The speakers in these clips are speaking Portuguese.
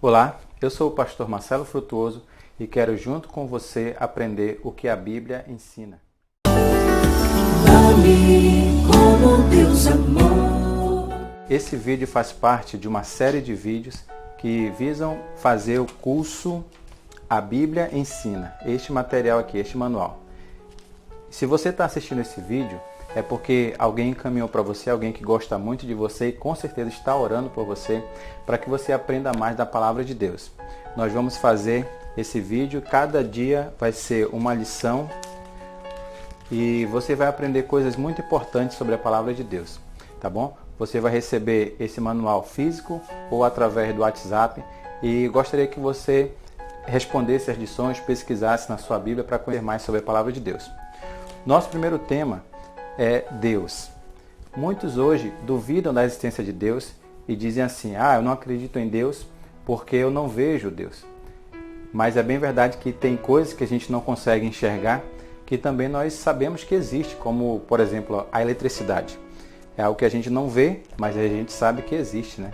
Olá, eu sou o pastor Marcelo Frutuoso e quero junto com você aprender o que a Bíblia ensina. Ame como Deus amou. Esse vídeo faz parte de uma série de vídeos que visam fazer o curso A Bíblia Ensina, este material aqui, este manual. Se você está assistindo esse vídeo, é porque alguém encaminhou para você, alguém que gosta muito de você e com certeza está orando por você para que você aprenda mais da palavra de Deus. Nós vamos fazer esse vídeo, cada dia vai ser uma lição e você vai aprender coisas muito importantes sobre a palavra de Deus, tá bom? Você vai receber esse manual físico ou através do WhatsApp e gostaria que você respondesse as lições, pesquisasse na sua Bíblia para conhecer mais sobre a palavra de Deus. Nosso primeiro tema é Deus. Muitos hoje duvidam da existência de Deus e dizem assim: eu não acredito em Deus porque eu não vejo Deus. Mas é bem verdade que tem coisas que a gente não consegue enxergar que também nós sabemos que existe, como, por exemplo, a eletricidade. É algo que a gente não vê, mas a gente sabe que existe, né?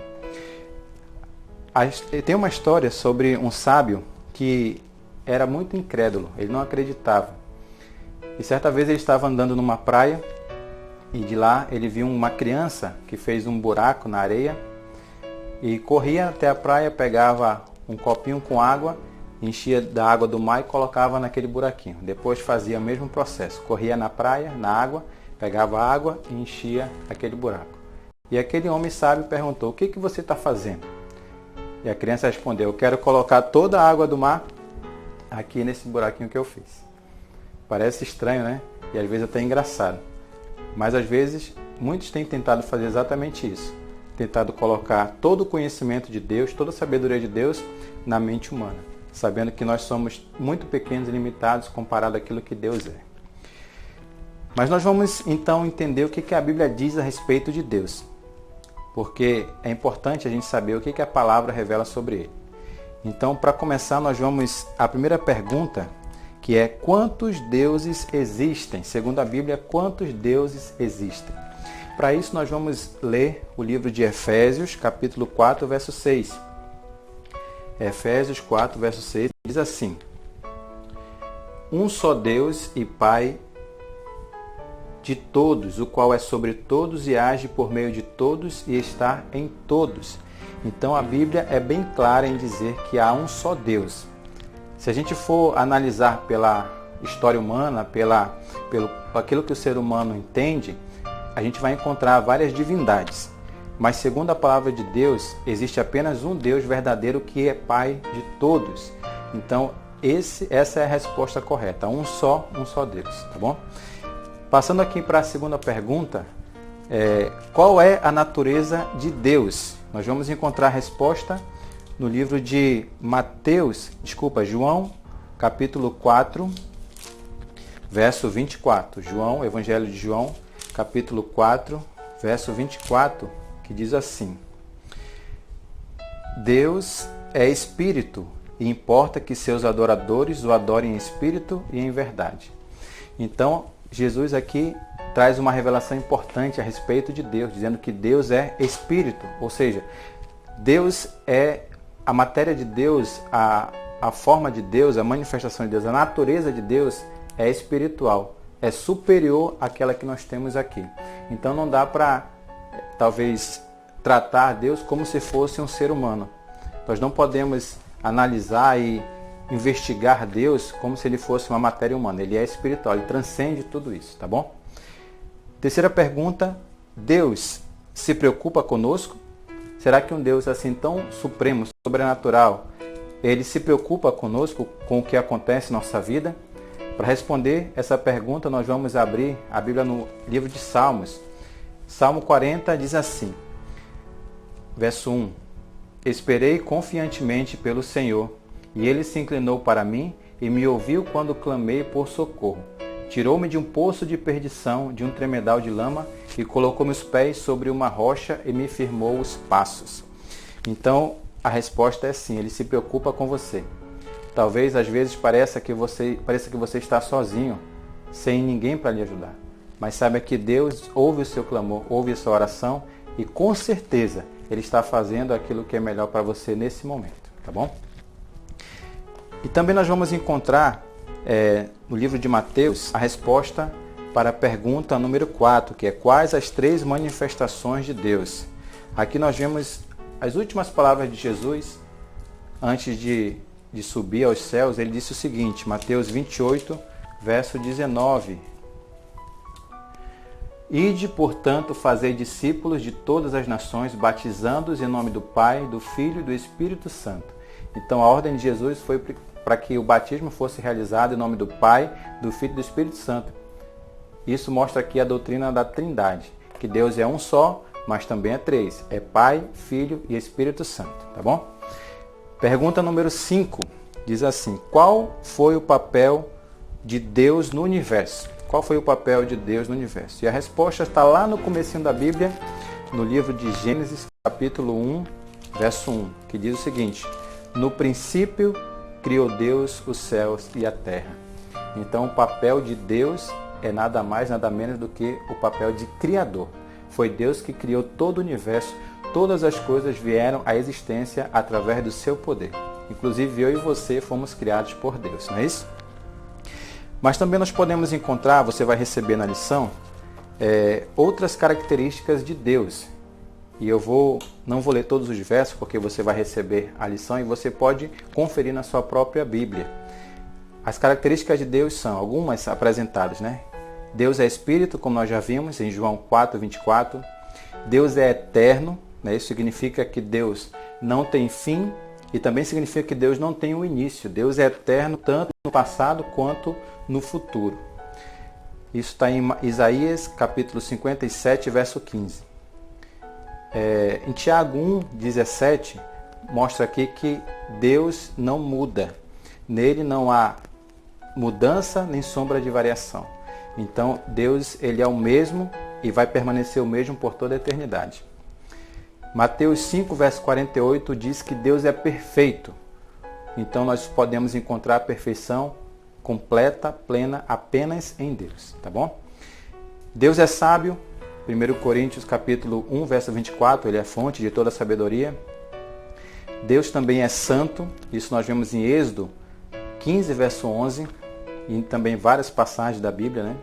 Tem uma história sobre um sábio que era muito incrédulo, ele não acreditava. E certa vez ele estava andando numa praia e de lá ele viu uma criança que fez um buraco na areia e corria até a praia, pegava um copinho com água, enchia da água do mar e colocava naquele buraquinho. Depois fazia o mesmo processo, corria na praia, na água, pegava água e enchia aquele buraco. E aquele homem sábio perguntou: o que você está fazendo? E a criança respondeu: eu quero colocar toda a água do mar aqui nesse buraquinho que eu fiz. Parece estranho, né? E às vezes até engraçado. Mas às vezes muitos têm tentado fazer exatamente isso. Tentado colocar todo o conhecimento de Deus, toda a sabedoria de Deus na mente humana. Sabendo que nós somos muito pequenos e limitados comparado àquilo que Deus é. Mas nós vamos então entender o que a Bíblia diz a respeito de Deus. Porque é importante a gente saber o que a palavra revela sobre Ele. Então, para começar, nós vamos à primeira pergunta, que é: quantos deuses existem? Segundo a Bíblia, quantos deuses existem? Para isso, nós vamos ler o livro de Efésios, capítulo 4, verso 6. Efésios 4, verso 6, diz assim: um só Deus e Pai de todos, o qual é sobre todos e age por meio de todos e está em todos. Então, a Bíblia é bem clara em dizer que há um só Deus. Se a gente for analisar pela história humana, pelo aquilo que o ser humano entende, a gente vai encontrar várias divindades. Mas segundo a palavra de Deus, existe apenas um Deus verdadeiro que é Pai de todos. Então, essa é a resposta correta. Um só Deus, tá bom? Passando aqui para a segunda pergunta, qual é a natureza de Deus? Nós vamos encontrar a resposta no livro de João, capítulo 4, verso 24. João, Evangelho de João, capítulo 4, verso 24, que diz assim: Deus é espírito e importa que seus adoradores o adorem em espírito e em verdade. Então, Jesus aqui traz uma revelação importante a respeito de Deus, dizendo que Deus é espírito, ou seja, Deus é a matéria de Deus, a forma de Deus, a manifestação de Deus, a natureza de Deus é espiritual, é superior àquela que nós temos aqui. Então não dá para, talvez, tratar Deus como se fosse um ser humano. Nós não podemos analisar e investigar Deus como se ele fosse uma matéria humana. Ele é espiritual, ele transcende tudo isso, tá bom? Terceira pergunta: Deus se preocupa conosco? Será que um Deus assim tão supremo, sobrenatural, ele se preocupa conosco, com o que acontece em nossa vida? Para responder essa pergunta, nós vamos abrir a Bíblia no livro de Salmos. Salmo 40 diz assim, verso 1: Esperei confiantemente pelo Senhor, e Ele se inclinou para mim e me ouviu quando clamei por socorro. Tirou-me de um poço de perdição, de um tremedal de lama, e colocou meus pés sobre uma rocha e me firmou os passos. Então, a resposta é sim, Ele se preocupa com você. Talvez, às vezes, pareça que você está sozinho, sem ninguém para lhe ajudar. Mas saiba que Deus ouve o seu clamor, ouve a sua oração, e com certeza Ele está fazendo aquilo que é melhor para você nesse momento. tá bom? E também nós vamos encontrar no livro de Mateus a resposta para a pergunta número 4, que é: quais as 3 manifestações de Deus? Aqui nós vemos as últimas palavras de Jesus antes de subir aos céus. Ele disse o seguinte, Mateus 28, verso 19: Ide, portanto, fazei discípulos de todas as nações, batizando-os em nome do Pai, do Filho e do Espírito Santo. Então a ordem de Jesus foi para que o batismo fosse realizado em nome do Pai, do Filho e do Espírito Santo. Isso mostra aqui a doutrina da Trindade, que Deus é um só, mas também é 3. É Pai, Filho e Espírito Santo, tá bom? Pergunta número 5 diz assim: qual foi o papel de Deus no universo? Qual foi o papel de Deus no universo? E a resposta está lá no comecinho da Bíblia, no livro de Gênesis, capítulo 1, verso 1, que diz o seguinte: no princípio criou Deus os céus e a terra. Então o papel de Deus é nada mais, nada menos do que o papel de Criador. Foi Deus que criou todo o universo, todas as coisas vieram à existência através do seu poder. Inclusive eu e você fomos criados por Deus, não é isso? Mas também nós podemos encontrar, você vai receber na lição, outras características de Deus. E eu não vou ler todos os versos, porque você vai receber a lição e você pode conferir na sua própria Bíblia. As características de Deus são algumas apresentadas, né? Deus é Espírito, como nós já vimos em João 4, 24. Deus é eterno, né? Isso significa que Deus não tem fim e também significa que Deus não tem um início. Deus é eterno tanto no passado quanto no futuro. Isso está em Isaías capítulo 57, verso 15. Em Tiago 1, 17, mostra aqui que Deus não muda. Nele não há mudança nem sombra de variação. Então, Deus ele é o mesmo e vai permanecer o mesmo por toda a eternidade. Mateus 5, verso 48 diz que Deus é perfeito. Então, nós podemos encontrar a perfeição completa, plena, apenas em Deus, tá bom? Deus é sábio. 1 Coríntios capítulo 1, verso 24, ele é a fonte de toda a sabedoria. Deus também é santo, isso nós vemos em Êxodo 15, verso 11, e também várias passagens da Bíblia, né?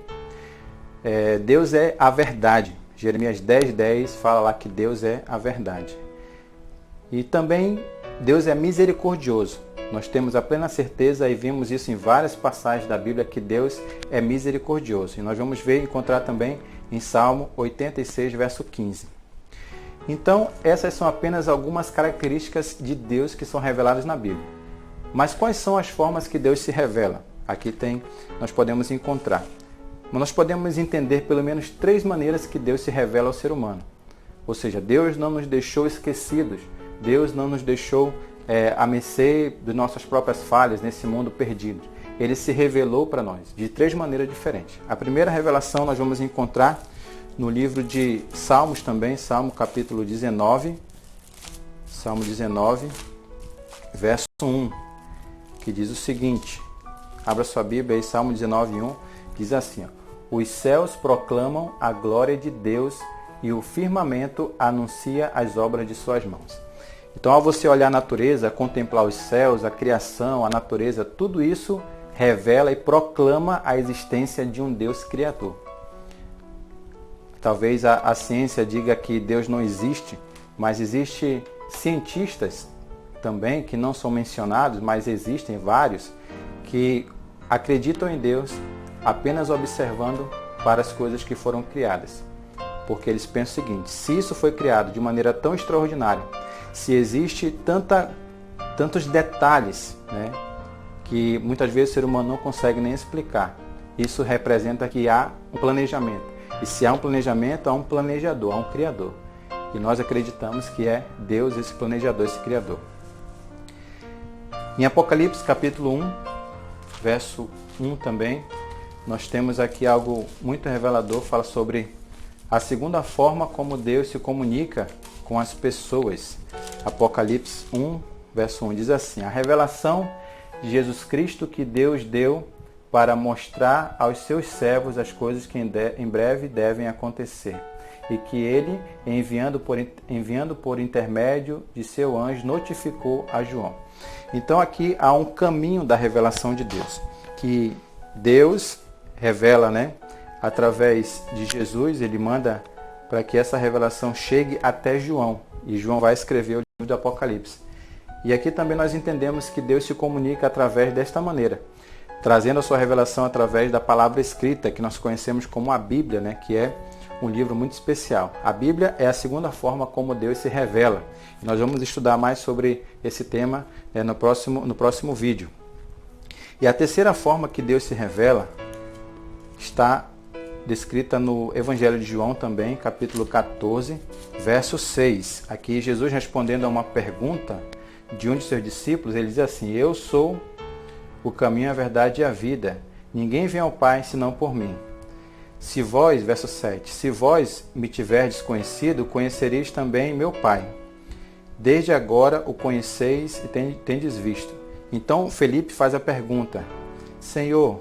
Deus é a verdade. Jeremias 10, 10 fala lá que Deus é a verdade. E também Deus é misericordioso. Nós temos a plena certeza e vimos isso em várias passagens da Bíblia que Deus é misericordioso. E nós vamos encontrar também em Salmo 86, verso 15. Então, essas são apenas algumas características de Deus que são reveladas na Bíblia. Mas quais são as formas que Deus se revela? Aqui nós podemos encontrar. Mas nós podemos entender pelo menos 3 maneiras que Deus se revela ao ser humano. Ou seja, Deus não nos deixou esquecidos. Deus não nos deixou à mercê de nossas próprias falhas nesse mundo perdido. Ele se revelou para nós de 3 maneiras diferentes. A primeira revelação nós vamos encontrar no livro de Salmos também, Salmo capítulo 19, Salmo 19, verso 1, que diz o seguinte, abra sua Bíblia aí, Salmo 19, 1, diz assim, os céus proclamam a glória de Deus e o firmamento anuncia as obras de suas mãos. Então, ao você olhar a natureza, contemplar os céus, a criação, a natureza, tudo isso revela e proclama a existência de um Deus criador. Talvez a ciência diga que Deus não existe, mas existem cientistas também que não são mencionados, mas existem vários que acreditam em Deus apenas observando para as coisas que foram criadas. Porque eles pensam o seguinte, se isso foi criado de maneira tão extraordinária, se existe tantos detalhes, né, que muitas vezes o ser humano não consegue nem explicar, isso representa que há um planejamento. E se há um planejamento, há um planejador, há um criador. E nós acreditamos que é Deus esse planejador, esse criador. Em Apocalipse capítulo 1, verso 1 também, nós temos aqui algo muito revelador, fala sobre a segunda forma como Deus se comunica com as pessoas. Apocalipse 1, verso 1 diz assim, a revelação de Jesus Cristo que Deus deu para mostrar aos seus servos as coisas que em breve devem acontecer. e que ele, enviando por intermédio de seu anjo, notificou a João. Então aqui há um caminho da revelação de Deus, que Deus revela, através de Jesus, ele manda para que essa revelação chegue até João, e João vai escrever o livro do Apocalipse. E aqui também nós entendemos que Deus se comunica através desta maneira, trazendo a sua revelação através da palavra escrita, que nós conhecemos como a Bíblia, que é um livro muito especial. A Bíblia é a segunda forma como Deus se revela. E nós vamos estudar mais sobre esse tema no próximo vídeo. E a terceira forma que Deus se revela está descrita no Evangelho de João também, capítulo 14, verso 6. Aqui Jesus respondendo a uma pergunta de um de seus discípulos, ele diz assim: eu sou o caminho, a verdade e a vida. Ninguém vem ao Pai senão por mim. Se vós, verso 7, se vós me tiverdes conhecido, conhecereis também meu Pai. Desde agora o conheceis e tendes visto. Então Felipe faz a pergunta: Senhor,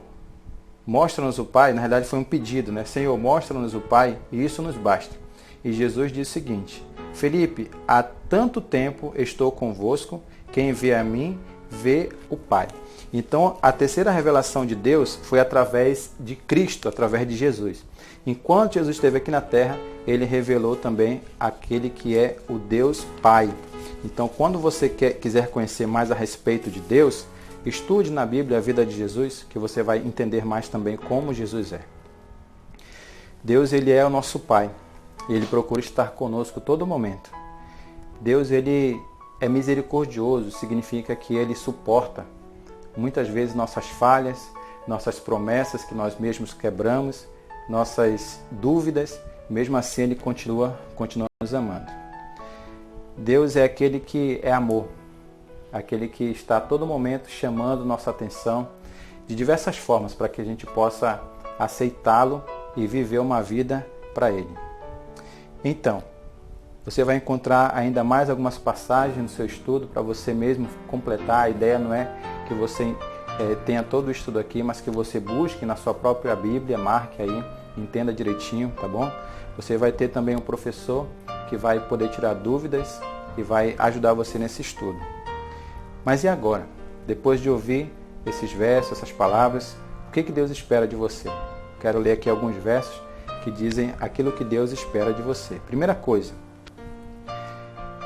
mostra-nos o Pai. Na verdade foi um pedido, Senhor, mostra-nos o Pai e isso nos basta. E Jesus diz o seguinte: Felipe, há tanto tempo estou convosco, quem vê a mim, vê o Pai. Então, a terceira revelação de Deus foi através de Cristo, através de Jesus. Enquanto Jesus esteve aqui na terra, ele revelou também aquele que é o Deus Pai. Então, quando você quiser conhecer mais a respeito de Deus, estude na Bíblia a vida de Jesus, que você vai entender mais também como Jesus é. Deus, ele é o nosso Pai. Ele procura estar conosco todo momento. Deus, ele é misericordioso, significa que ele suporta muitas vezes nossas falhas, nossas promessas que nós mesmos quebramos, nossas dúvidas, mesmo assim ele continua nos amando. Deus é aquele que é amor, aquele que está a todo momento chamando nossa atenção de diversas formas para que a gente possa aceitá-lo e viver uma vida para ele. Então, você vai encontrar ainda mais algumas passagens no seu estudo para você mesmo completar. A ideia não é que você tenha todo o estudo aqui, mas que você busque na sua própria Bíblia, marque aí, entenda direitinho, tá bom? Você vai ter também um professor que vai poder tirar dúvidas e vai ajudar você nesse estudo. Mas e agora? Depois de ouvir esses versos, essas palavras, o que Deus espera de você? Quero ler aqui alguns versos que dizem aquilo que Deus espera de você. Primeira coisa,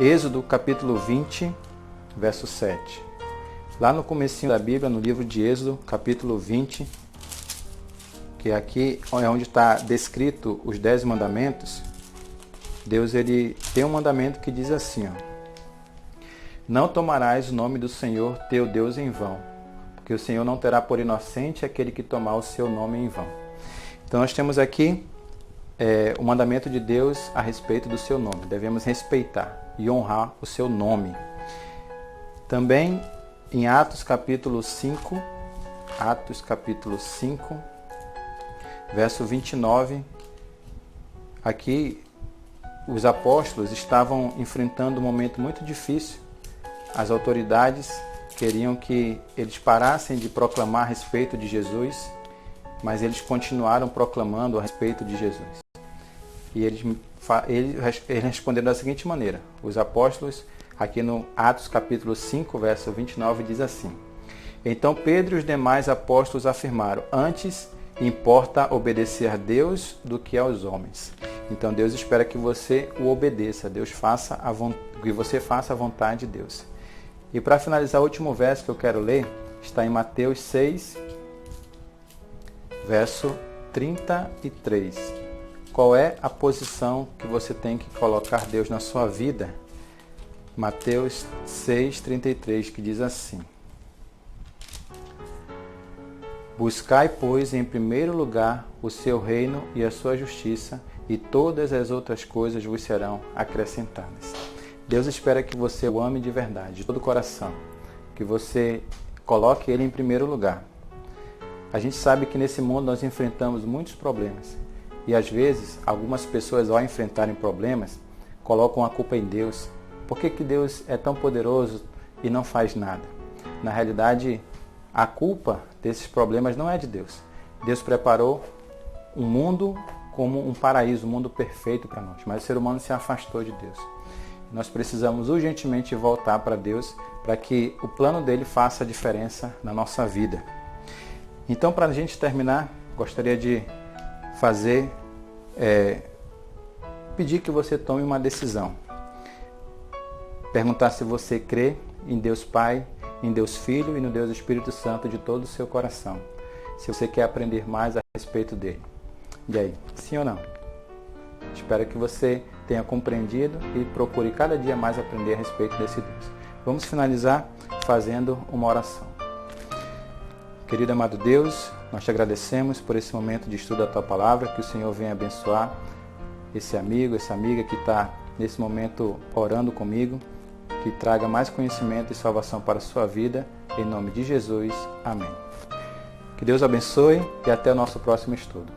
Êxodo capítulo 20, verso 7. Lá no comecinho da Bíblia, no livro de Êxodo, capítulo 20, que aqui é onde está descrito os 10 mandamentos, Deus ele tem um mandamento que diz assim: não tomarás o nome do Senhor teu Deus em vão, porque o Senhor não terá por inocente aquele que tomar o seu nome em vão. Então nós temos aqui o mandamento de Deus a respeito do seu nome. Devemos respeitar e honrar o seu nome. Também em Atos capítulo 5, verso 29, aqui os apóstolos estavam enfrentando um momento muito difícil. As autoridades queriam que eles parassem de proclamar a respeito de Jesus, mas eles continuaram proclamando a respeito de Jesus. E eles responderam da seguinte maneira: os apóstolos, aqui no Atos capítulo 5, verso 29, diz assim: então Pedro e os demais apóstolos afirmaram: antes importa obedecer a Deus do que aos homens. Então Deus espera que você o obedeça, que você faça a vontade de Deus. E para finalizar, o último verso que eu quero ler está em Mateus 6, verso 33. Qual é a posição que você tem que colocar Deus na sua vida? Mateus 6,33, que diz assim: buscai, pois, em primeiro lugar o seu reino e a sua justiça, e todas as outras coisas vos serão acrescentadas. Deus espera que você o ame de verdade, de todo o coração, que você coloque ele em primeiro lugar. A gente sabe que nesse mundo nós enfrentamos muitos problemas. E às vezes, algumas pessoas, ao enfrentarem problemas, colocam a culpa em Deus. Por que Deus é tão poderoso e não faz nada? Na realidade, a culpa desses problemas não é de Deus. Deus preparou um mundo como um paraíso, um mundo perfeito para nós. Mas o ser humano se afastou de Deus. Nós precisamos urgentemente voltar para Deus para que o plano dele faça a diferença na nossa vida. Então, para a gente terminar, gostaria de pedir que você tome uma decisão. Perguntar se você crê em Deus Pai, em Deus Filho e no Deus Espírito Santo de todo o seu coração. Se você quer aprender mais a respeito dele. E aí, sim ou não? Espero que você tenha compreendido e procure cada dia mais aprender a respeito desse Deus. Vamos finalizar fazendo uma oração. Querido amado Deus, nós te agradecemos por esse momento de estudo da Tua Palavra, que o Senhor venha abençoar esse amigo, essa amiga que está nesse momento orando comigo, que traga mais conhecimento e salvação para a sua vida, em nome de Jesus. Amém. Que Deus abençoe e até o nosso próximo estudo.